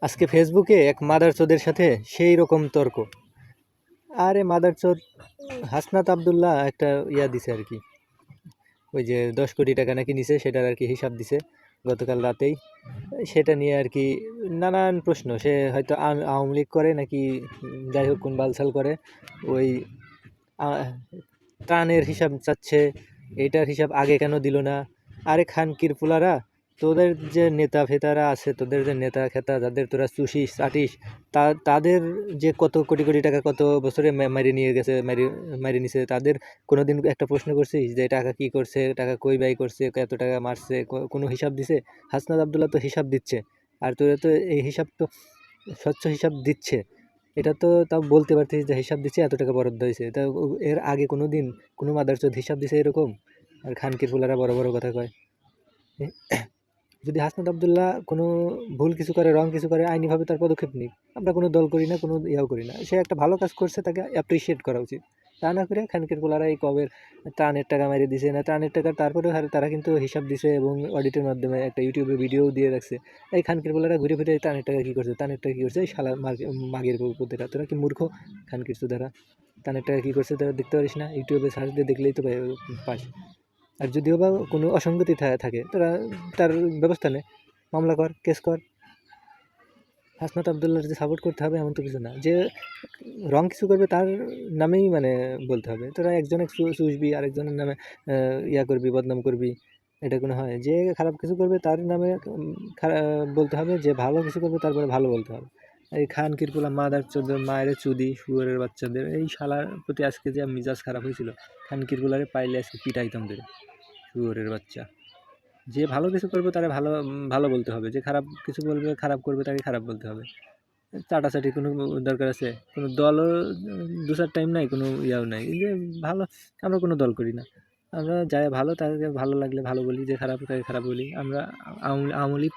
আজকে ফেসবুকে এক মাদারচোদের সাথে সেই রকম তর্ক। আরে মাদারচোদ হাসনাত আব্দুল্লাহ একটা দিছে আর কি, ওই যে 10 কোটি টাকা নাকি নিছে, সেটার আর কি হিসাব দিছে গতকাল রাতেই। সেটা নিয়ে আর কি নানান প্রশ্ন। সে হয়তো আওয়ামী লীগ করে নাকি যাই হোক কোন বালছাল করে, ওই ত্রাণের হিসাব চাচ্ছে, এইটার হিসাব আগে কেন দিল না। আরে খানকির পোলারা, তোদের যে নেতা ফেতারা আছে, তোদের যে নেতা খেতা যাদের তোরা চুষিস চাটিস, তাদের যে কত কোটি কোটি টাকা কত বছরে মারি নিয়ে গেছে, মারি নিছে, তাদের কোনোদিন একটা প্রশ্ন করছিস যে টাকা কি করছে, টাকা কই ব্যয় করছে, কত টাকা মারছে, কোনো হিসাব দিছে? হাসনাত আব্দুল্লাহ তো হিসাব দিচ্ছে, আর তোরা তো এই হিসাব তো স্বচ্ছ হিসাব দিচ্ছে। এটা তো তাও বলতে পারতিস যে হিসাব দিচ্ছে, এত টাকা বরাদ্দ হয়েছে। তা এর আগে কোনো দিন কোনো মাদারচোদ হিসাব দিছে এরকম? আর খানকির ফুলারা বড় বড় কথা কয়। যদি হাসনাত আব্দুল্লাহ কোনো ভুল কিছু করে, রং কিছু করে, আইনিভাবে তার পদক্ষেপ নিক। আমরা কোনো দল করি না, কোনো ইয়াও করি না। সে একটা ভালো কাজ করছে, তাকে অ্যাপ্রিসিয়েট করা উচিত। তা না করে খানকির পোলারা এই কবের ত্রাণের টাকা মেরে দিছে না, ত্রাণের টাকা তারপরে তারা কিন্তু হিসাব দিছে এবং অডিটের মাধ্যমে একটা ইউটিউবে ভিডিও দিয়ে রাখছে। এই খানকির পোলারা ঘুরে ফিরে ত্রাণের টাকা কী করছে, ত্রাণের টাকা কী করছে, এই শালা মাগের পুতেরা, তোরা কি মূর্খ? খানকির চোদারা, ত্রাণের টাকা কী করছে তারা দেখতে পারিস না? ইউটিউবে সার্চ দিয়ে দেখলেই তো পাস। আর যদিও বা কোনো অসঙ্গতি থাকে, তোরা তার ব্যবস্থা নে, মামলা কর, কেস কর। হাসনাত আব্দুল্লাহর যে সাপোর্ট করতে হবে এমন তো কিছু না, যে রং কিছু করবে তার নামেই মানে বলতে হবে। তোরা একজনের চুষবি, আরেকজনের নামে করবি, বদনাম করবি, এটা কোনো হয়? যে খারাপ কিছু করবে তার নামে বলতে হবে, যে ভালো কিছু করবে তারপরে ভালো বলতে হবে। এই খানকির পোলা মাদার চোদের মায়ের চুদি শুয়োরের বাচ্চাদের, এই শালার প্রতি আজকে যে মিজাজ খারাপ হয়েছিল। খানকির পোলারে পাইলে আজকে পিটাইতাম ধরে, শুয়োরের বাচ্চা। যে ভালো কিছু করবে তারা ভালো ভালো বলতে হবে, যে খারাপ কিছু বলবে, খারাপ করবে তাকে খারাপ বলতে হবে। চাটাচাটি কোনো দরকার আছে? কোনো দলও দু-চার টাইম নাই, কোনো ইয়াও নাই। এই যে ভালো, আমরা কোনো দল করি না। আমরা যাই ভালো তাকে ভালো লাগলে ভালো বলি, যে খারাপ তাকে খারাপ বলি। আমরা আওয়ামী লীগ,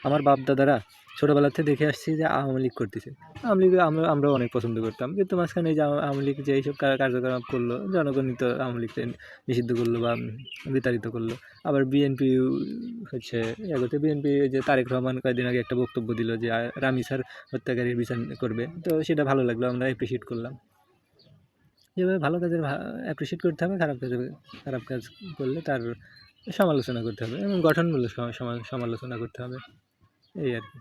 আমার বাপ দাদারা ছোটোবেলা থেকে দেখে আসছি যে আওয়ামী লীগ করতেছে। আওয়ামী লীগ আমরাও অনেক পছন্দ করতাম, কিন্তু মাঝখানে এই যে আওয়ামী লীগ যে এইসব কার্যক্রম করলো, জনগণই তো আওয়ামী লীগকে নিষিদ্ধ করলো বা বিতাড়িত করলো। আবার বিএনপি হচ্ছে করতে, বিএনপি যে তারেক রহমান কয়েকদিন আগে একটা বক্তব্য দিল যে রামিসার হত্যাকারীর বিচার করবে, তো সেটা ভালো লাগলো, আমরা অ্যাপ্রিসিয়েট করলাম। যেভাবে ভালো কাজের অ্যাপ্রিসিয়েট করতে হবে, খারাপ কাজ করলে তার সমালোচনা করতে হবে এবং গঠনমূলক সমালোচনা করতে হবে, এই আর কি।